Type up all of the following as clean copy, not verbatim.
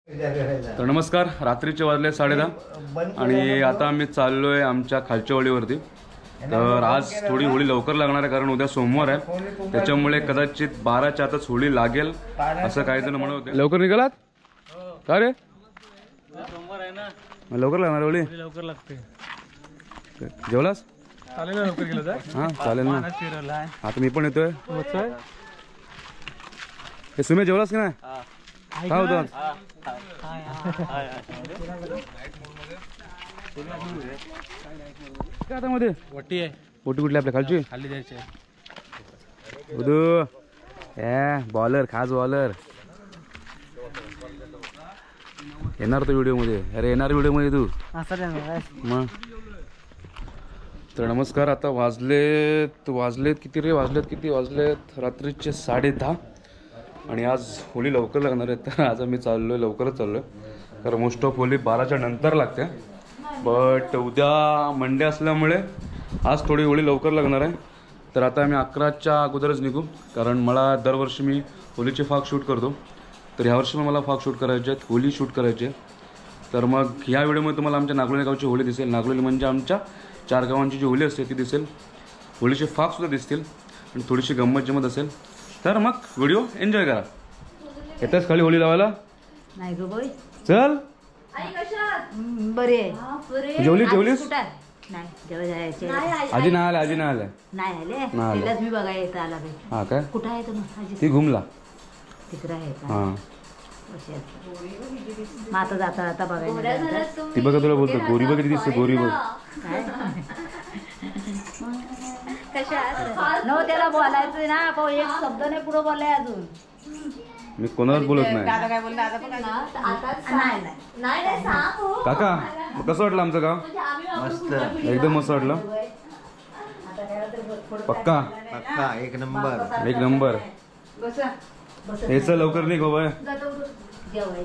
तर नमस्कार, रात्रीचे वाजले 10:30 आणि आता आम्ही चाललोय आमच्या खालच्या होळीवरती. तर आज थोडी होळी लवकर लागणार आहे कारण उद्या सोमवार आहे, त्याच्यामुळे कदाचित 12च्या आतच होळी लागेल असं काही जण म्हणत होते. लवकर निघालात का रे? सोमवार आहे ना, लवकर लागणार होळी. लवकर लागते. जेवलास? चालेल ना, लवकर गेलं तर. हां चालेल ना. आता मी पण येतोय. हे सुमे जेवलास की नाही? काय होतं आता मध्ये? वटी आहे. पोटी कुठली आपल्या खालची? खाली जायचे. उदू बॉलर, खास बॉलर येणार तो व्हिडिओ मध्ये. अरे येणार व्हिडिओ मध्ये तू मग. तर नमस्कार, आता वाजलेत किती वाजलेत रात्रीचे 10:30 आणि आज होळी लवकर लागणार आहे. तर आज आम्ही लवकरच चाललोय कारण मोस्ट ऑफ होळी 12च्या नंतर लागते. बट उद्या मंडे असल्यामुळे आज थोडी होळी लवकर लागणार आहे. तर आता आम्ही 11च्या अगोदरच निघू कारण मला दरवर्षी मी होळीचे फाग शूट करतो. तर ह्यावर्षी पण मला फाग शूट करायचे आहेत, होळी शूट करायची आहे. तर मग ह्या व्हिडिओमध्ये तुम्हाला आमच्या नागलोली गावची होळी दिसेल. नागलोली म्हणजे आमच्या 4 गावांची जी होळी असते ती दिसेल. होळीचे फागसुद्धा दिसतील आणि थोडीशी गंमत असेल. तर मग व्हिडिओ एन्जॉय करा. येतेच खाली होळी लावायला? नाही गो बाई. चल. बरे जेवलीस? नाही जेव्हा जायचे आजी नाही आले नाही आले. तिलाच मी बघायला येत आला बाई. हा काय? कुठं आहे तर आजी? ती घुमला तिकडे आहे का? हा मग आता जाता बघायला. ती बघा तुला बोलतो गोरी बघ, दिसते गोरी बघ. न त्याला बोलायचं ना, एक शब्द नाही पुढे बोलाय अजून. मी कोणालाच बोलत नाही. काका कसं वाटलं आमचं गाव? मस्त, एकदम मस्त वाटलं. पक्का एक नंबर. हे चल लवकर निघ बाय.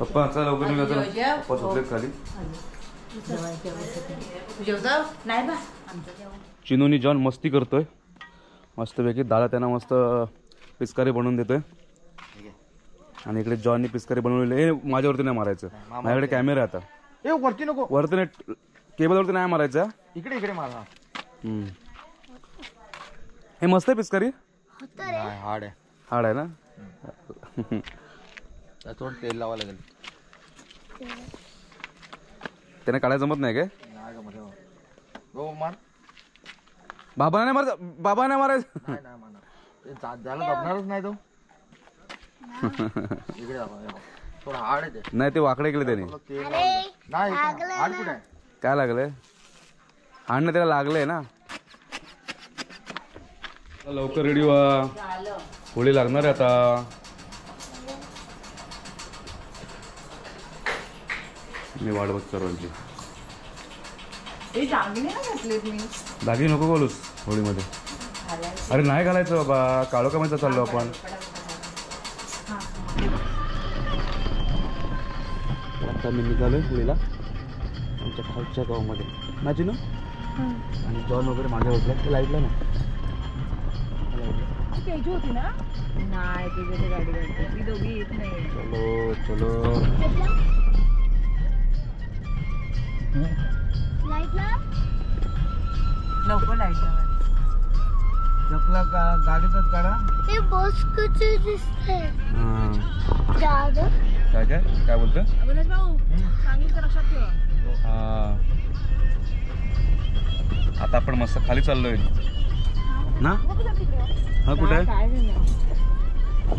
पप्पा चल लवकर निघायचं. पप्पा झोपलेत खाली. चिनोनी जॉन मस्ती करतोय मस्तपैकी. दादा त्यांना मस्त पिचकारी बनवून देतोय आणि इकडे जॉननी पिचकारी बनवलेली. हे माझ्यावरती नाही मारायचं, माझ्याकडे कॅमेरा आहे आता. वरती नको, वरती नाही, केबलवरती नाही मारायचं. इकडे मारा. हे मस्त आहे पिचकारी. हार्ड आहे ना. थोडं तेल लावा लागेल. त्याने काढायला जमत नाही काय? मार. बाबा नाही मारायचं. झालं जमणारच नाही तो. इकडे थोडं हार्ड आहे. नाही ते वाकडे केले त्याने. नाही हार्ड कुठे आहे? काय लागलंय? हाडणं त्याला लागलंय ना. लवकर रेडी व्हा, होळी लागणार आहे आता. मी वाट बघ सर्वांची. दागिने नको बोलूस होळीमध्ये. अरे नाही घालायचं बाबा, काळो कामायचं चाललो आपण. आता मी निघालोय होळीला आमच्या खालच्या गावामध्ये. माझी ना आणि जॉन वगैरे माझ्या होटला ते लाईटला ना होती ना. नाही तुझ्या गाडी ती दोघी येत नाही. चलो नको लाईट जपला गाडीतच काढा. ते बस कसे दिसते. काय बोलतं? भाऊ सांगितलं लक्षात ठेवा. हा आता आपण मस्त खाली चाललोय ना. हा कुठे आहे?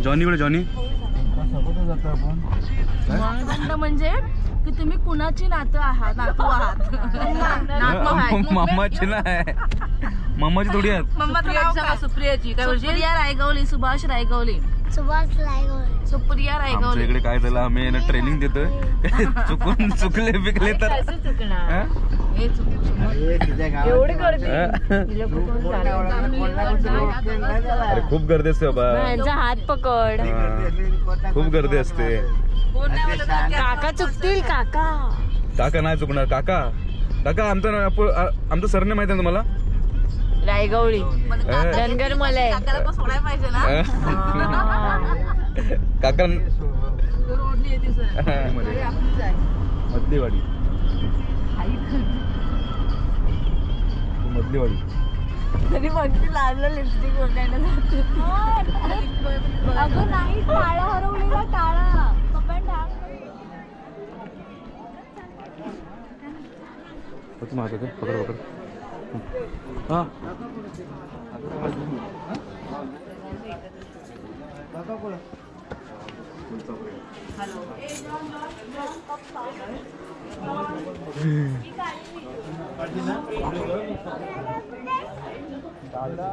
जॉनीकडे. जॉनी म्हणजे की तुम्ही कुणाची नातू आहात? मामाची नाही, मामाची थोडी आहेत. सुप्रियाची. सुप्रिया रायगवली, सुभाष रायगवली. सुप्रिया रायगवली. इकडे काय झालं, आम्ही ट्रेनिंग देतोय. चुकले बिकले तर एवढी गर्दी. अरे खूप गर्दी असते बाबा. हात पकड. खूप गर्दी असते. काका चुकतील. काका नाही चुकणार. काका आमचं सरने माहिती आहे तुम्हाला? रायगवळी धनगर मलय काका येते सर मध्ये. आपलीच आहे मधली वाडी. आई मधली वाडी. तरी बघते लाजला लिपस्टिक बघायला जाते अगं नाही टाळा हरवलेला टाळा पप्पा तू मारतो ते पकड पकड. हां दादा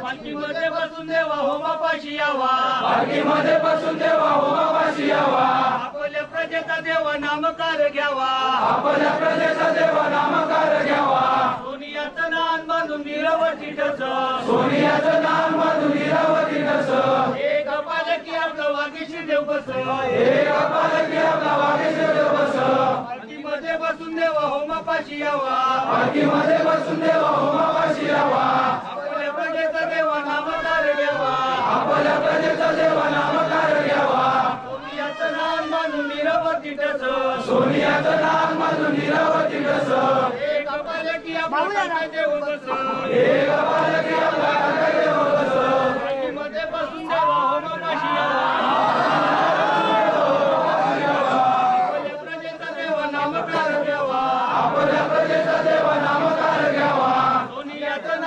पालखीमध्ये बसून देवा हो बापाशी यावा आपल्या प्रजेचा देवा नामकार घ्यावा सोनियाचं नान बांधून वीरवती ठस एक पालखी आपलं वागीशी देव बस पालखीमध्ये बसून देवा हो बापाशी यावा आपल्या प्रजेचा देवा नामकार घ्यावा सोनियाचं नान बांधून वीरवती ठस एक पालखी आपला देव बस पालखीमध्ये बसून देवा हो बापाशी यावा आपल्या प्रजेचा देवा नामकार घ्यावा सोनियाचं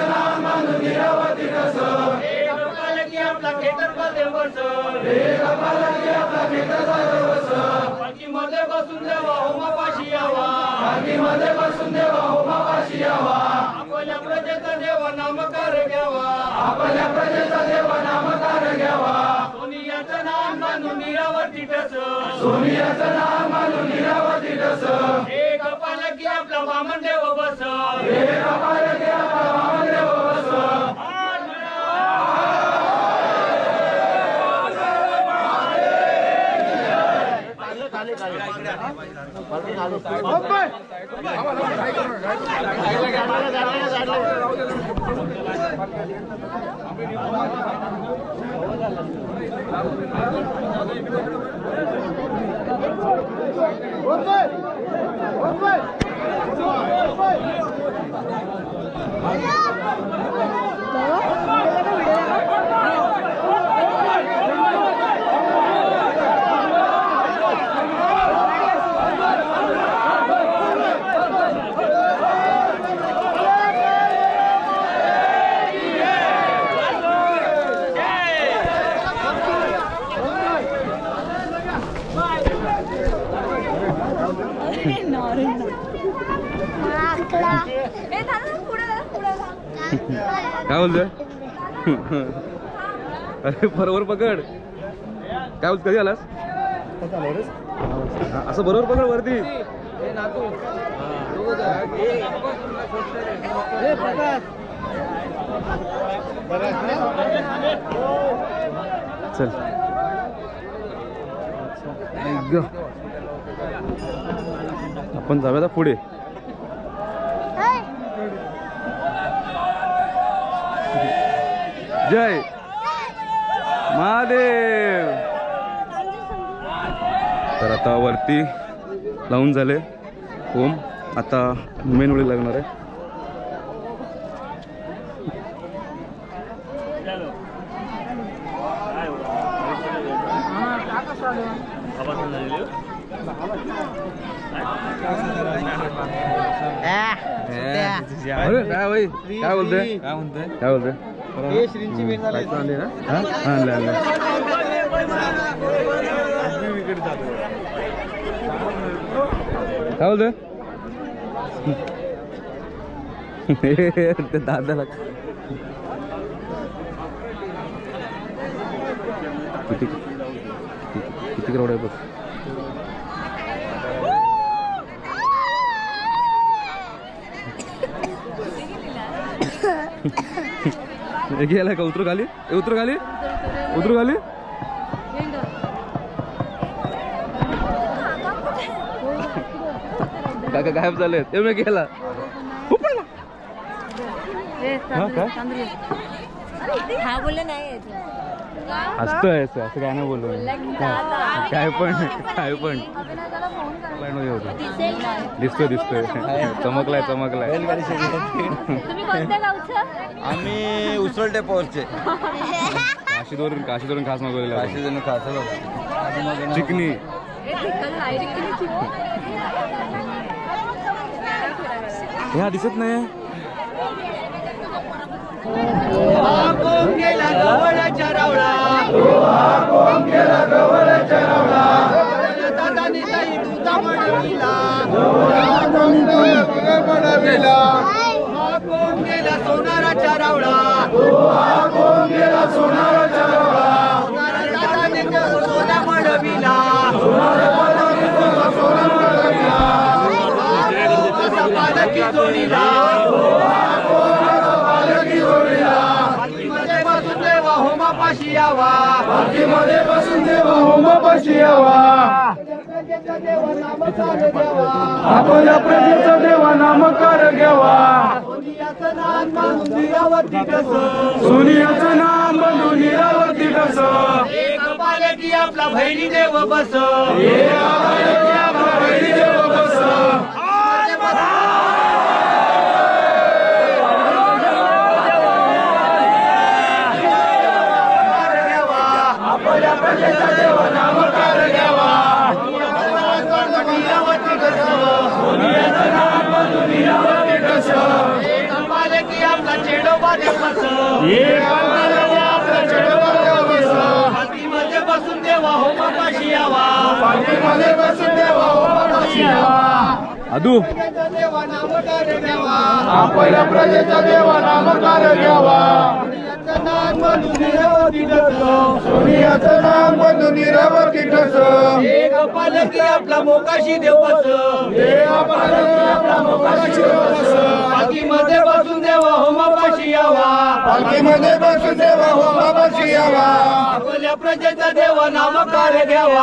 नान बांधून वीरवती ठस एक पालखी आपला खेतर देव बस पालखीमध्ये बसून देवा हो बापाशी यावा आपल्या प्रजेचा देवा नामकार घ्यावा सोनियाचं नाम बांधून वीरवती ठस एक पालखी आपला वामन देव बस काय बोलतोय? अरे बरोबर पकड. काय बोलत? कधी आलास? असं बरोबर पकड वरती. चल आपण जाऊया पुढे. जय महादेव. तर आता वरती लावून झाले ओम. आता मेन वेळी लागणार आहे. अरे काय भाई काय बोलतोय काय बोलतोय काय बोलतोय दादाला किती किती करोड आहे बघ. गेलाय का? उतरू खाली उतरू खाली उतरू खाली. काका गायब झाले. ते मी गेला हा बोलले नाही असतोय असं काय नाही बोललो काय पण दिसतोय दिसतोय चमकलाय चमकलाय. तुम्ही कोणत्या गावचं? आम्ही उसळटे पोरचे. काशीवरून खास मागवलेला काशीजण खास चिकनी. ह्या दिसत नाही. गेला गवळ्याच्या रावळा दादा निताई तुझा म्हणविला हा कोण गेला सोनाराच्या रावळा दादा निताई सोना म्हणविला पालकी जोडीला होमापाशी यावा आपल्या प्रजेचा देवा नामकार घ्यावा. सोनियाचं नाम बांधून निरावती कसं सोनियाचं नाम बंधू निरावती कसं. एक पालकी आपला बहिणी देव बस बहिणी देव बस. पालखीमध्ये बसून देवा होमापाशी यावा अदू देवा नामकार घ्यावा आपल्या प्रजेचा देवा नामकार घ्यावा. सोनियाचं नाम बंधू निरावती कसं. एक पालकी आपला मोकाशी देव बस पालखीमध्ये बसून देवा होमापाशी यावा पालखीमध्ये बसून देवा होमापाशी यावा. आपल्या प्रजेचा देवा नामकार घ्यावा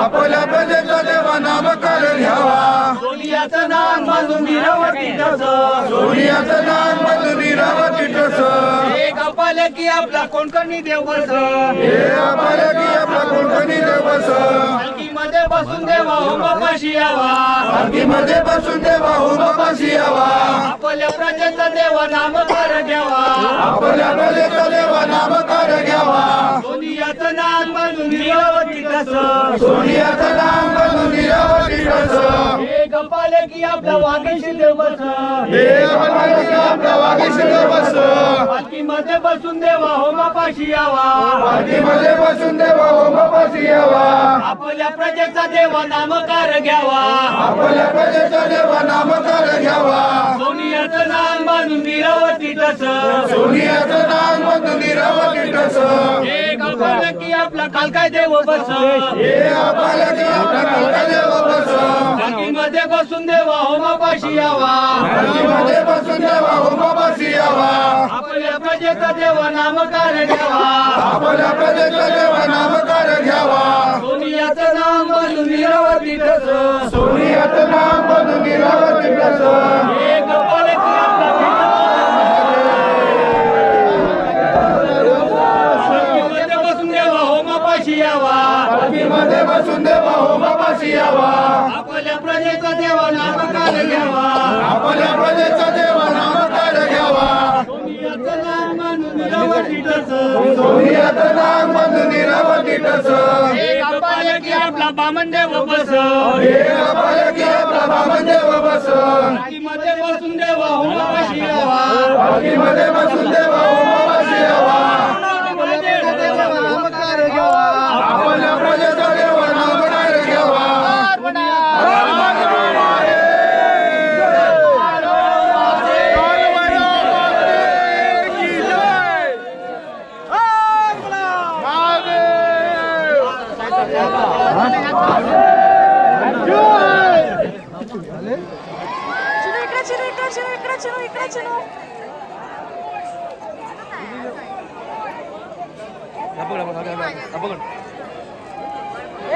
आपल्या प्रजेचा देवा नामकार घ्यावा. सोनियाचं नाम बांधून निरावती कसं सोनियाचं नाम बंधू निरावती कसं. एक पालकी आपला कोणकणी देव बस आपला कोणकणी देव बस. पालखीमध्ये बसून देवा होमापाशी यावा पालखीमध्ये बसून देवा होमापाशी यावा. आपल्या प्रजेचा देवा नामकार घ्यावा आपल्या प्रजेचा देवा नामकार घ्यावा. सोनियाचं नाम बांधून निरावती कसं सोनियाचं नाम बंधू निरावती कसं. एक पालकी आपला वागेशी देव बस आपला वागीशी देव बस. पालखीमध्ये बसून देवा होमापाशी यावा पालखीमध्ये बसून देवा होमापाशी यावा. आपल्या प्रजेचा देवा नामकार घ्यावा आपल्या प्रजेचा देवा नामकार घ्यावा. सोनियाचं नाम बांधून निरावती कसं सोनियाचं नाम बंधू निरावती कसं. एक पालकी आपला कालकाय देव बस मध्ये बसून देवा होमापाशी यावा आपल्या प्रजेचा देवा नामकार घ्यावा सोनियाचं नाम बनून निरावती सोनियाचं नाम बनून निरावती एक पालकी आपला बसून देवा होमापाशी यावा आपल्या प्रजेचा देवा नामकार घ्यावा सोनियाचं नाम म्हणून निरावतीतच एक पालकी आपला बामनदेव बस मध्ये बसून देवा होमापाशी यावा आपल्या प्रजेचा देवा नामकार घ्यावा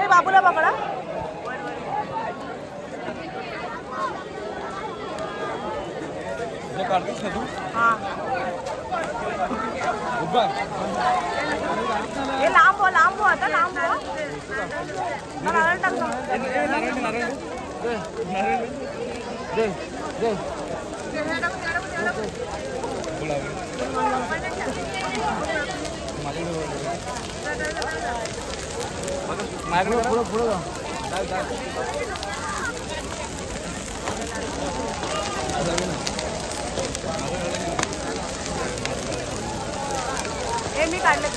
बाबूला पकडा लांब आता लांब मी काढलं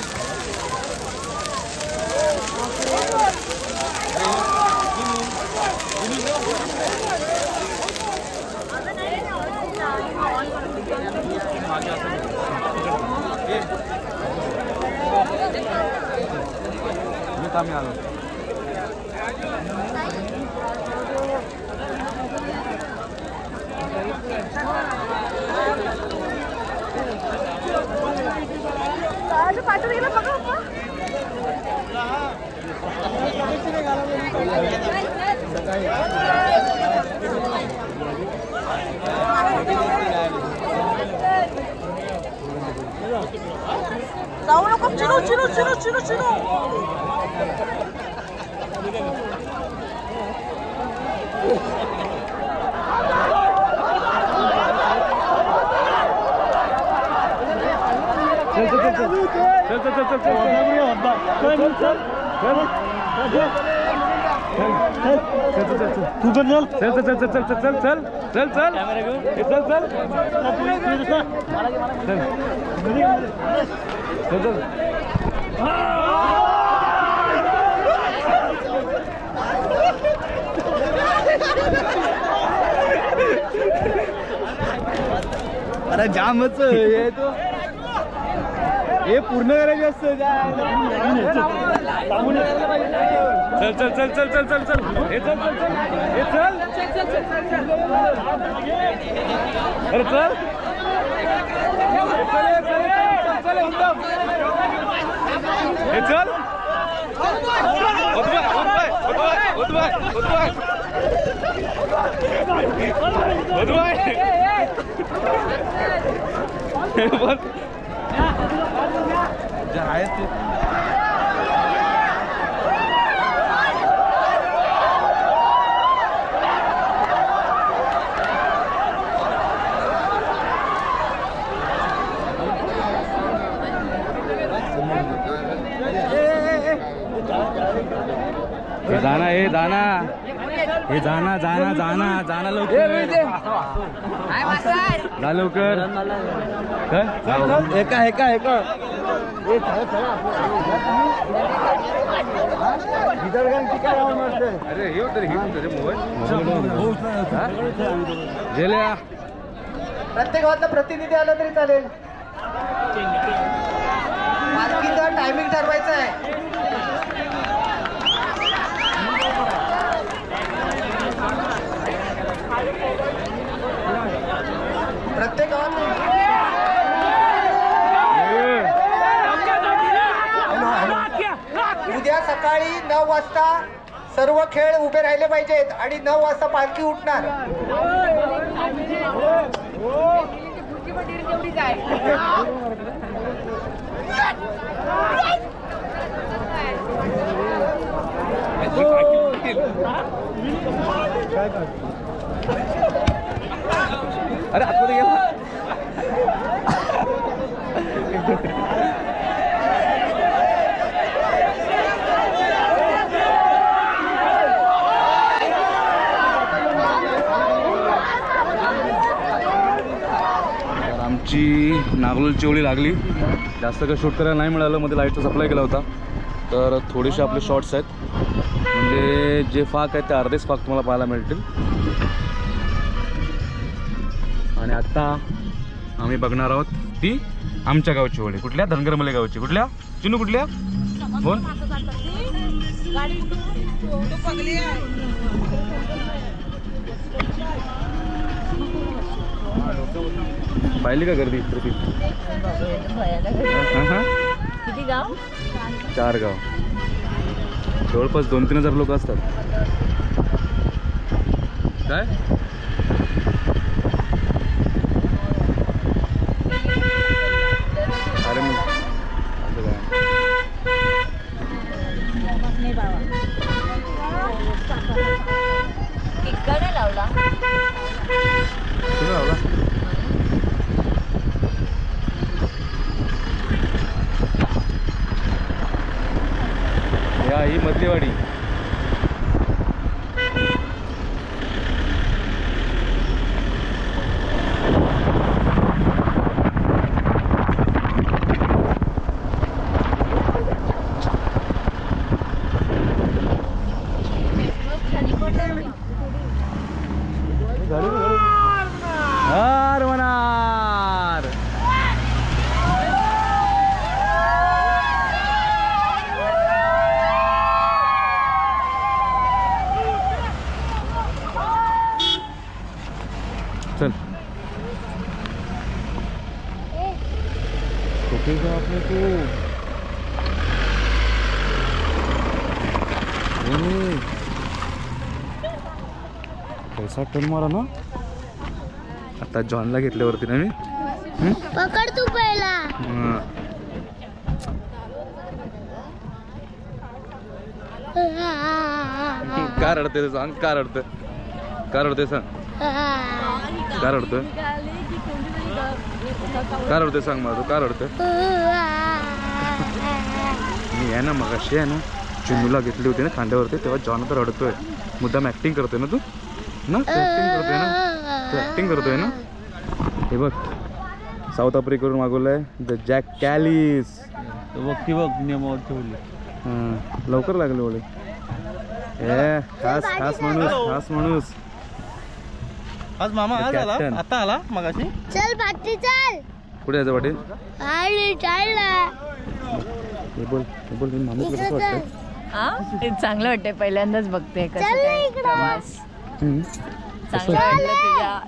पाठवून गेला बघा जाऊ नको चिरू चिरू चिरू चिरू चिरू तू पण चल चल चल चल चल चल चल चल चल चल चल चल चल अरे जामच हे तो हे पूर्ण करायचे असतं चल चल चल चल चल चल चल हे चल चल चल हे चल अरे चल हे चल जाना हे जाना हे जाना जाना जाना जाना लवकर जा लवकर एका एका एका अरे हे होतं रे मोबाईल गेल्या प्रत्येक गावातला प्रतिनिधी आला तरी चालेल पालखीचं टायमिंग ठरवायचं आहे. प्रत्येक गावात उद्या सकाळी 9 वाजता सर्व खेळ उभे राहिले पाहिजेत आणि 9 वाजता पालखी उठणार. अरे आतमध्ये गेला. आमची नागलोलची ओळी लागली. जास्त काही शूट करायला नाही मिळालं. मध्ये लाईटचा सप्लाय केला होता तर थोडेसे आपले शॉर्ट्स आहेत. म्हणजे जे फाक आहेत ते अर्धेच फाक तुम्हाला पाहायला मिळतील. आणि आत्ता आम्ही बघणार आहोत ती आमच्या गावची होळी. कुठल्या? धनगरमले गावची. कुठल्या चिनू? कुठल्या? बोल. पाहिली का गर्दी इतकी? किती गाव? 4 गाव. जवळपास 2-3 हजार लोक असतात. काय अरे मी असं काय लावला कुठं लावला? ही मधलीवाडी. हार होणार. चल ठोकेगा आपने को. पैसा टन मारा ना. आता जॉनला घेतल्यावरती ना मी पकड तू पहिला. का रडते सांग? का रडते? का रडते सांग? का रडतोय? का रडतोय सांग मला. तू का रडतोय? मी आहे ना मगाशी आहे ना चिन्नूला घेतली होती ना खांद्यावरती तेव्हा जॉन तर रडतोय. मुद्दाम ऍक्टिंग करतोय ना तू ना? ऍक्टिंग करतोय ना? तू ऍक्टिंग करतोय ना? हे बघ साऊथ आफ्रिकेवरून मागवलंय द जॅक कॅलिस. बघ नियमावर ठेवली. हां लवकर लागले ओळे. हे खास खास माणूस. खास माणूस. आज मामा आज आला. कॅप्टन. आता आला मगाशी. चल पाठी चल. कुठे यायचं वाटेल? आणि चालला. हे बोल हे माणूस कसं इकडं वाटतंय? चल. ते चांगलं वाटतंय. पहिल्यांदाच बघते कसं चल काय इकडं. प्रवास. हम्म. चांगलं वाटलं तुझ्या